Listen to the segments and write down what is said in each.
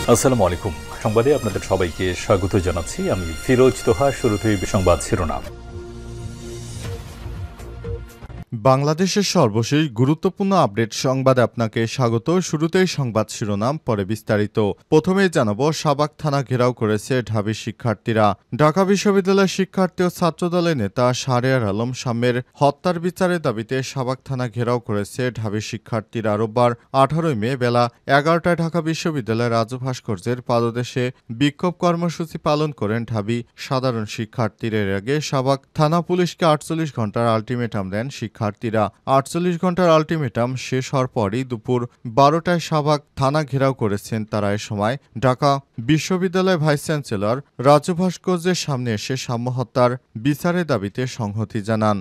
আসসালামু আলাইকুম। সংবাদে আপনাদের সবাইকে স্বাগত জানাচ্ছি। আমি ফিরোজ তোহা। শুরুতেই সংবাদ শিরোনাম। বাংলাদেশের সর্বশেষ গুরুত্বপূর্ণ আপডেট সংবাদে আপনাকে স্বাগত। শুরুতেই সংবাদ শিরোনাম, পরে বিস্তারিত। প্রথমেই জানাবো, শাহবাগ থানা ঘেরাও করেছে ঢাবি শিক্ষার্থীরা। ঢাকা বিশ্ববিদ্যালয়ের শিক্ষার্থী ও ছাত্রদলের নেতা শাহরিয়ার আলম শামের হত্যার বিচারের দাবিতে শাহবাগ থানা ঘেরাও করেছে ঢাবি শিক্ষার্থীরা। রোববার 18 মে বেলা 11টায় ঢাকা বিশ্ববিদ্যালয়ের রাজু ভাস্কর্যের পাদদেশে বিক্ষোভ কর্মসূচি পালন করেন ঢাবি সাধারণ শিক্ষার্থীরা। এর আগে শাহবাগ থানা পুলিশকে 48 ঘন্টার আলটিমেটাম দেন শিক্ষার্থীরা। 48 ঘন্টার আলটিমেটাম শেষ হওয়ার পরই দুপুর 12টায় শাহবাগ থানা ঘেরাও করেছেন তারা। এ সময় ঢাকা বিশ্ববিদ্যালয়ের ভাইস চ্যান্সেলর রাজু ভাস্কর্যের সামনে এসে সাম্য হত্যার বিচারের দাবিতে সংহতি জানান।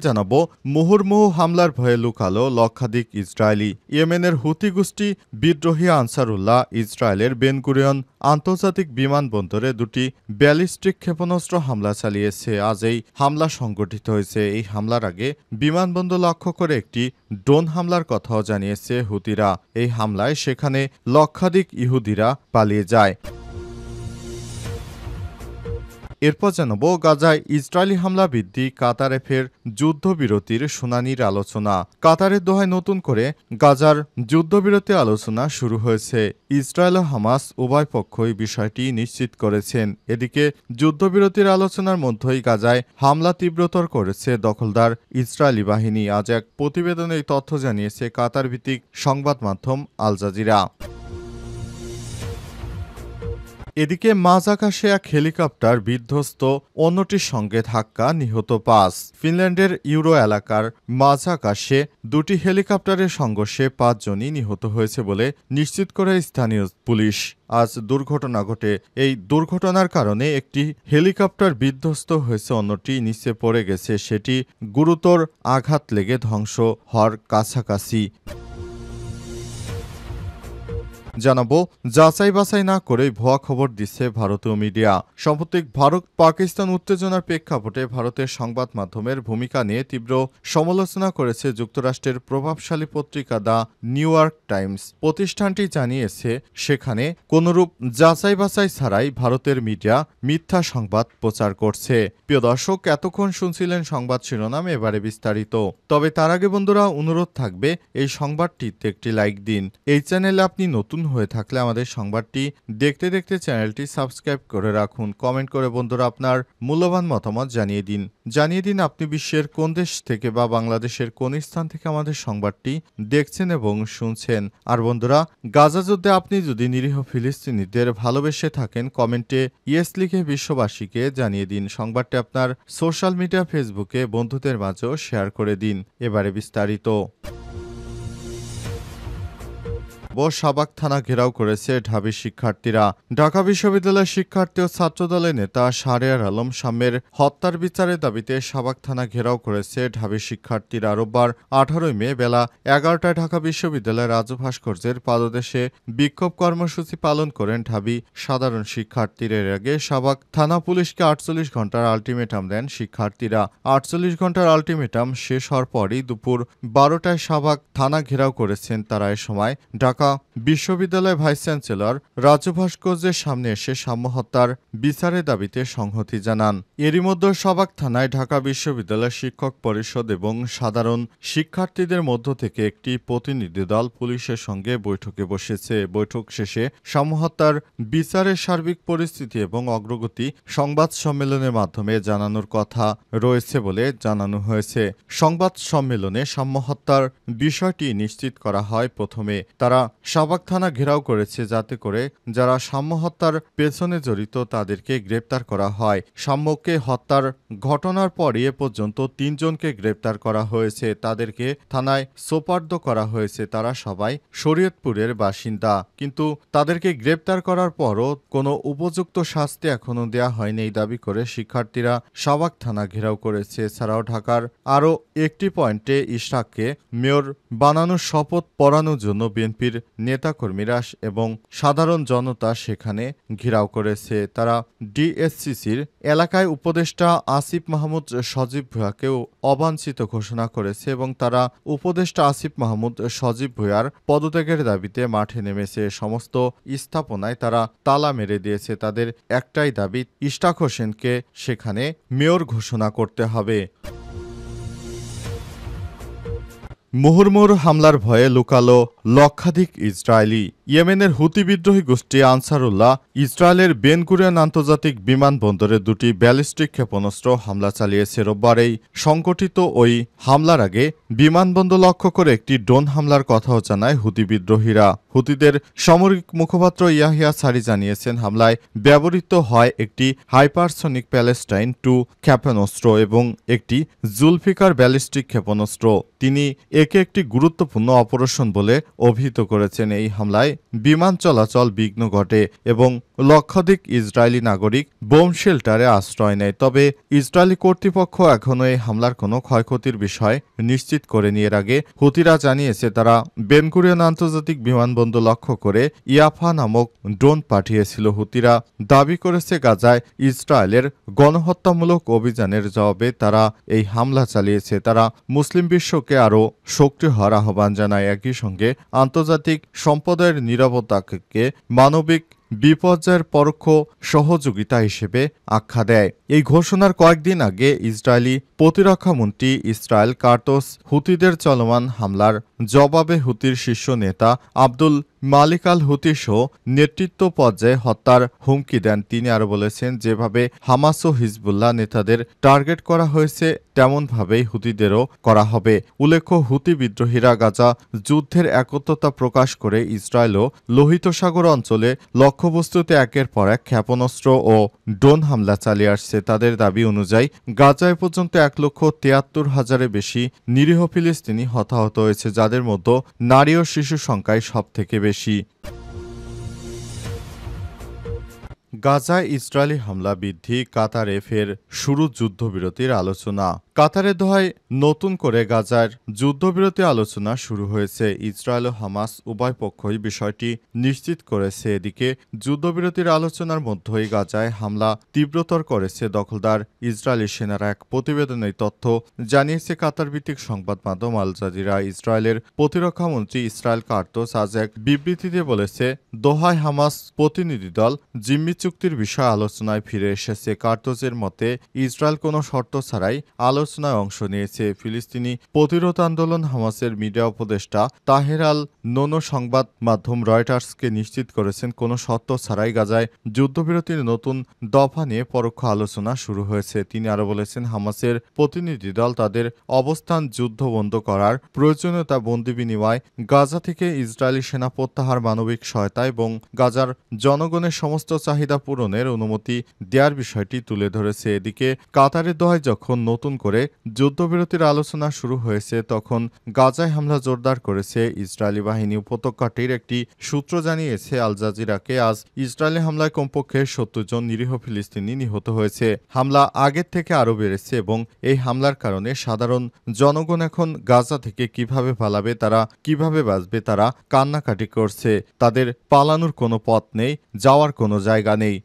জানাবো, মুহুর্মুহু হামলার ভয়ে লুকালো লক্ষাধিক ইসরায়েলি। ইয়েমেনের হুতি গোষ্ঠী বিদ্রোহী আনসারুল্লাহ ইসরায়েলের বেন গুরিয়ন আন্তর্জাতিক বিমানবন্দরে দুটি ব্যালিস্টিক ক্ষেপণাস্ত্র হামলা চালিয়েছে। আজ এই হামলা সংঘটিত হয়েছে। এই হামলার আগে বিমানবন্দর লক্ষ্য করে একটি ড্রোন হামলার কথাও জানিয়েছে হুতিরা। এই হামলায় সেখানে লক্ষাধিক ইহুদিরা পালিয়ে যায়। এরপর জানাবো, গাজায় ইসরায়েলি হামলা বৃদ্ধি, কাতারে ফের যুদ্ধবিরতির শুনানির আলোচনা। কাতারের দোহায় নতুন করে গাজার যুদ্ধবিরতি আলোচনা শুরু হয়েছে। ইসরায়েল ও হামাস উভয় পক্ষই বিষয়টি নিশ্চিত করেছেন। এদিকে যুদ্ধবিরতির আলোচনার মধ্যেই গাজায় হামলা তীব্রতর করেছে দখলদার ইসরায়েলি বাহিনী। আজ এক প্রতিবেদনে এই তথ্য জানিয়েছে কাতার ভিত্তিক সংবাদ মাধ্যম আল জাজিরা। এদিকে মাঝ আকাশে এক হেলিকপ্টার বিধ্বস্ত, অন্যটির সঙ্গে ধাক্কা, নিহত 5। ফিনল্যান্ডের ইউরো এলাকার মাঝ আকাশে দুটি হেলিকপ্টারের সংঘর্ষে 5 জনই নিহত হয়েছে বলে নিশ্চিত করে স্থানীয় পুলিশ। আজ দুর্ঘটনা ঘটে। এই দুর্ঘটনার কারণে একটি হেলিকপ্টার বিধ্বস্ত হয়েছে, অন্যটি নিচে পড়ে গেছে। সেটি গুরুতর আঘাত লেগে ধ্বংস হওয়ার কাছাকাছি। জানাবো, যাচাই বাছাই না করেই ভুয়া খবর দিচ্ছে ভারতীয় মিডিয়া। সাম্প্রতিক ভারত পাকিস্তান উত্তেজনার প্রেক্ষাপটে ভারতের সংবাদ মাধ্যমের ভূমিকা নিয়ে তীব্র সমালোচনা করেছে যুক্তরাষ্ট্রের প্রভাবশালী পত্রিকা দ্য নিউ ইয়র্ক টাইমস। প্রতিষ্ঠানটি জানিয়েছে সেখানে কোনরূপ যাচাই বাছাই ছাড়াই ভারতের মিডিয়া মিথ্যা সংবাদ প্রচার করছে। প্রিয় দর্শক, এতক্ষণ শুনছিলেন সংবাদ শিরোনাম, এবারে বিস্তারিত। তবে তার আগে বন্ধুরা, অনুরোধ থাকবে এই সংবাদটিতে একটি লাইক দিন। এই চ্যানেলে আপনি নতুন হয়ে থাকলে আমাদের সংবাদটি দেখতে দেখতে চ্যানেলটি সাবস্ক্রাইব করে রাখুন। কমেন্ট করে বন্ধুরা আপনার মূল্যবান মতামত জানিয়ে দিন আপনি বিশ্বের কোন দেশ থেকে বা বাংলাদেশের কোন স্থান থেকে আমাদের সংবাদটি দেখছেন এবং শুনছেন। আর বন্ধুরা, গাজা যুদ্ধে আপনি যদি নিরীহ ফিলিস্তিনিদের ভালোবেসে থাকেন, কমেন্টে ইয়েস লিখে বিশ্ববাসীকে জানিয়ে দিন। সংবাদটি আপনার সোশ্যাল মিডিয়া ফেসবুকে বন্ধুদের মাঝেও শেয়ার করে দিন। এবারে বিস্তারিত। শাহবাগ থানা ঘেরাও করেছে ঢাবি শিক্ষার্থীরা। ঢাকা বিশ্ববিদ্যালয়ের শিক্ষার্থী ও ছাত্রদলের নেতা শাহরিয়ার আলম শামের হত্যার বিচারের দাবিতে শাহবাগ থানা ঘেরাও করেছে ঢাবি শিক্ষার্থীরা। রোববার 18 মে বেলা 11টায় ঢাকা বিশ্ববিদ্যালয়ের রাজু ভাস্কর্যের পাদদেশে বিক্ষোভ কর্মসূচি পালন করেন ঢাবি সাধারণ শিক্ষার্থীরা। এর আগে শাহবাগ থানা পুলিশকে 48 ঘন্টার আলটিমেটাম দেন শিক্ষার্থীরা। 48 ঘন্টার আলটিমেটাম শেষ হওয়ার পরই দুপুর 12টায় শাহবাগ থানা ঘেরাও করেছেন তারা। এ সময় ঢাকা বিশ্ববিদ্যালয়ের ভাইস চ্যান্সেলর রাজু ভাস্কর্যের সামনে এসে সাম্য হত্যার বিচারের দাবিতে সংহতি জানান। এরই মধ্যে শাহবাগ থানায় ঢাকা বিশ্ববিদ্যালয় শিক্ষক পরিষদ এবং সাধারণ শিক্ষার্থীদের মধ্য থেকে একটি প্রতিনিধি দল পুলিশের সঙ্গে বৈঠকে বসেছে। বৈঠক শেষে সাম্য হত্যার বিচারের সার্বিক পরিস্থিতি এবং অগ্রগতি সংবাদ সম্মেলনের মাধ্যমে জানানোর কথা রয়েছে বলে জানানো হয়েছে। সংবাদ সম্মেলনে সাম্য হত্যার বিষয়টি নিশ্চিত করা হয়। প্রথমে তারা শাহবাগ থানা ঘেরাও করেছে যাতে করে যারা সাম্য হত্যার পেছনে জড়িত তাদেরকে গ্রেপ্তার করা হয়। সাম্যকে হত্যার ঘটনার পর এ পর্যন্ত 3 জনকে গ্রেপ্তার করা হয়েছে। তাদেরকে থানায় সোপর্দ করা হয়েছে। তারা সবাই শরীয়তপুরের বাসিন্দা, কিন্তু তাদেরকে গ্রেপ্তার করার পরও কোনো উপযুক্ত শাস্তি এখনো দেয়া হয়নি এই দাবি করে শিক্ষার্থীরা শাহবাগ থানা ঘেরাও করেছে। এছাড়াও ঢাকার আরও একটি পয়েন্টে ইশরাককে মেয়র বানানোর শপথ পড়ানোর জন্য বিএনপির নেতাকর্মীরা এবং সাধারণ জনতা সেখানে ঘেরাও করেছে। তারা ডিএসসিসির এলাকায় উপদেষ্টা আসিফ মাহমুদ সজীব ভূঁইয়াকেও অবাঞ্ছিত ঘোষণা করেছে এবং তারা উপদেষ্টা আসিফ মাহমুদ সজীব ভূঁইয়ার পদত্যাগের দাবিতে মাঠে নেমেছে। সমস্ত স্থাপনায় তারা তালা মেরে দিয়েছে। তাদের একটাই দাবি, ইশতাক হোসেনকে সেখানে মেয়র ঘোষণা করতে হবে। মুহুর্মুহু হামলার ভয়ে লুকালো লক্ষাধিক ইসরায়েলি। ইয়েমেনের হুতি বিদ্রোহী গোষ্ঠী আনসারুল্লাহ ইসরায়েলের বেন গুরিয়ন আন্তর্জাতিক বিমানবন্দরে দুটি ব্যালিস্টিক ক্ষেপণাস্ত্র হামলা চালিয়েছে। রোববার এই সংগঠিত ওই হামলার আগে বিমানবন্দর লক্ষ্য করে একটি ড্রোন হামলার কথাও জানায় হুতি বিদ্রোহীরা। হুতিদের সামরিক মুখপাত্র ইয়াহিয়া সারি জানিয়েছেন, হামলায় ব্যবহৃত হয় একটি হাইপারসনিক প্যালেস্টাইন 2 ক্ষেপণাস্ত্র এবং একটি জুলফিকার ব্যালিস্টিক ক্ষেপণাস্ত্র। তিনি একে একটি গুরুত্বপূর্ণ অপারেশন বলে অভিহিত করেছেন। এই হামলায় বিমান চলাচল বিঘ্ন ঘটে এবং লক্ষাধিক ইসরায়েলি নাগরিক বোম শেল্টারে আশ্রয় নেয়। তবে ইসরায়েলি কর্তৃপক্ষ এখনও এই হামলার কোনো ক্ষয়ক্ষতির বিষয় নিশ্চিত করেনি। এর আগে হুতিরা জানিয়েছে তারা বেন গুরিয়ন আন্তর্জাতিক বিমানবন্দর লক্ষ্য করে ইয়াফা নামক ড্রোন পাঠিয়েছিল। হুতিরা দাবি করেছে গাজায় ইসরায়েলের গণহত্যামূলক অভিযানের জবাবে তারা এই হামলা চালিয়েছে। তারা মুসলিম বিশ্বকে আরও সক্রিয় হওয়ার আহ্বান জানায়। একই সঙ্গে আন্তর্জাতিক সম্প্রদায়ের নিরাপত্তাকে মানবিক বিপর্যয়ের পরোক্ষ সহযোগিতা হিসেবে আখ্যা দেয়। এই ঘোষণার কয়েকদিন আগে ইসরায়েলি প্রতিরক্ষামন্ত্রী ইসরায়েল কার্টোস হুতিদের চলমান হামলার জবাবে হুতির শীর্ষ নেতা আব্দুল মালিক আল হুতি সহ নেতৃত্ব পর্যায়ে হত্যার হুমকি দেন। তিনি আরও বলেছেন, যেভাবে হামাস ও হিজবুল্লাহ নেতাদের টার্গেট করা হয়েছে তেমনভাবেই হুতিদেরও করা হবে। উল্লেখ্য, হুতি বিদ্রোহীরা গাজা যুদ্ধের একত্রতা প্রকাশ করে ইসরায়েল ও লোহিত সাগর অঞ্চলে লক্ষ্যবস্তুতে একের পর এক ক্ষেপণাস্ত্র ও ড্রোন হামলা চালিয়ে আসছে। তাদের দাবি অনুযায়ী গাজায় পর্যন্ত 1,73,000-এর বেশি নিরীহ ফিলিস্তিনি হতাহত হয়েছে, যাদের মধ্যে নারী ও শিশু সংখ্যায় সবথেকে বেশি। গাজায় ইসরায়েলি হামলা বৃদ্ধি, কাতারে ফের শুরু যুদ্ধবিরতির আলোচনা। কাতারের দোহায় নতুন করে গাজার যুদ্ধবিরতি আলোচনা শুরু হয়েছে। ইসরায়েল ও হামাস উভয় পক্ষই বিষয়টি নিশ্চিত করেছে। এদিকে যুদ্ধবিরতির আলোচনার মধ্যেই গাজায় হামলা তীব্রতর করেছে দখলদার ইসরায়েলি সেনারা। এক প্রতিবেদনে তথ্য জানিয়েছে কাতার ভিত্তিক সংবাদ মাধ্যম আল জাজিরা। ইসরায়েলের প্রতিরক্ষামন্ত্রী ইসরায়েল কার্টোস আজ এক বিবৃতিতে বলেছে, দোহায় হামাস প্রতিনিধি দল জিম্মি চুক্তির বিষয়ে আলোচনায় ফিরে এসেছে। কার্টোসের মতে ইসরায়েল কোনো শর্ত ছাড়াই আলোচনায় অংশ নিয়েছে। ফিলিস্তিনি প্রতিরোধ আন্দোলন হামাসের মিডিয়া উপদেষ্টা তাহের আল নোনো সংবাদ মাধ্যম রয়টার্সকে নিশ্চিত করেছেন, কোনো শর্ত ছাড়াই গাজায় যুদ্ধবিরতির নতুন দফা নিয়ে পরোক্ষ আলোচনা শুরু হয়েছে। তিনি আরও বলেছেন, হামাসের প্রতিনিধি দল তাদের অবস্থান যুদ্ধ বন্ধ করার প্রয়োজনীয়তা, বন্দি বিনিময়, গাজা থেকে ইসরায়েলি সেনা প্রত্যাহার, মানবিক সহায়তা এবং গাজার জনগণের সমস্ত চাহিদা পূরণের অনুমতি দেওয়ার বিষয়টি তুলে ধরেছে। এদিকে কাতারের দোহায় যখন নতুন করে যুদ্ধবিরতির আলোচনা শুরু হয়েছে, তখন গাজায় হামলা জোরদার করেছে ইসরায়েলি বাহিনী। উপত্যকাটির একটি সূত্র জানিয়েছে আল জাজিরাকে, আজ ইসরায়েলি হামলায় কমপক্ষে 70 জন নিরীহ ফিলিস্তিনি নিহত হয়েছে। হামলা আগের থেকে আরও বেড়েছে এবং এই হামলার কারণে সাধারণ জনগণ এখন গাজা থেকে কিভাবে পালাবে, তারা কিভাবে বাঁচবে, তারা কান্নাকাটি করছে। তাদের পালানোর কোনো পথ নেই, যাওয়ার কোনো জায়গা নেই।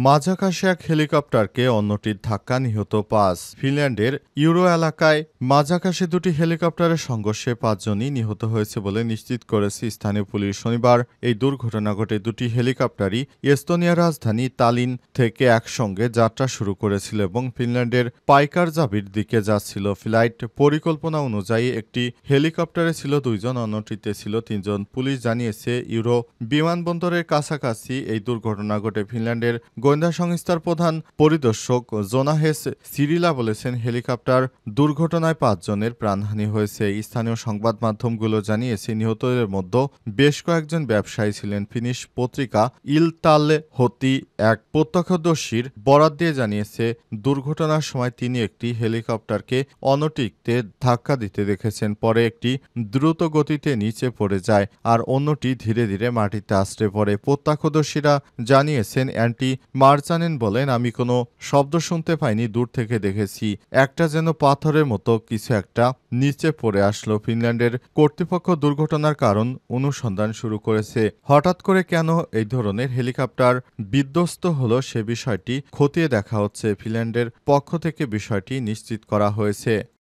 মাঝাকাশে এক হেলিকপ্টারকে অন্যটির ধাক্কা, নিহত 5। ফিনল্যান্ডের ইউরো এলাকায় মাঝাকাশে দুটি হেলিকপ্টারের সংঘর্ষে 5 জনই নিহত হয়েছে বলে নিশ্চিত করেছে স্থানীয় পুলিশ। শনিবার এই দুর্ঘটনা ঘটে। দুটি হেলিকপ্টারই এস্তোনিয়ার রাজধানী তালিন থেকে একসঙ্গে যাত্রা শুরু করেছিল এবং ফিনল্যান্ডের পাইকারজাভির দিকে যাচ্ছিল। ফ্লাইট পরিকল্পনা অনুযায়ী একটি হেলিকপ্টারে ছিল 2 জন, অন্যটিতে ছিল 3 জন। পুলিশ জানিয়েছে, ইউরো বিমানবন্দরের কাছাকাছি এই দুর্ঘটনা ঘটে। ফিনল্যান্ডের গোয়েন্দা সংস্থার প্রধান পরিদর্শক জোনাহেস সিরিলা বলেছেন, হেলিকপ্টার দুর্ঘটনায় 5 জনের প্রাণহানি হয়েছে। স্থানীয় সংবাদ মাধ্যমগুলো জানিয়েছে, নিহতদের মধ্যে বেশ কয়েকজন ব্যবসায়ী ছিলেন। ফিনিশ পত্রিকা ইলতালে হতি এক প্রত্যক্ষদর্শীর বরাত দিয়ে জানিয়েছে, দুর্ঘটনার সময় তিনি একটি হেলিকপ্টারকে অন্যটিতে ধাক্কা দিতে দেখেছেন। পরে একটি দ্রুত গতিতে নিচে পড়ে যায় আর অন্যটি ধীরে ধীরে মাটিতে আছড়ে পড়ে। প্রত্যক্ষদর্শীরা জানিয়েছেন, অ্যান্টি মারজানিন বলেন, আমি কোনো শব্দ শুনতে পাইনি, দূর থেকে দেখেছি একটা যেন পাথরের মতো কিছু একটা নিচে পড়ে আসলো। ফিনল্যান্ডের কর্তৃপক্ষ দুর্ঘটনার কারণ অনুসন্ধান শুরু করেছে। হঠাৎ করে কেন এই ধরনের হেলিকপ্টার বিধ্বস্ত হলো সে বিষয়টি খতিয়ে দেখা হচ্ছে। ফিনল্যান্ডের পক্ষ থেকে বিষয়টি নিশ্চিত করা হয়েছে।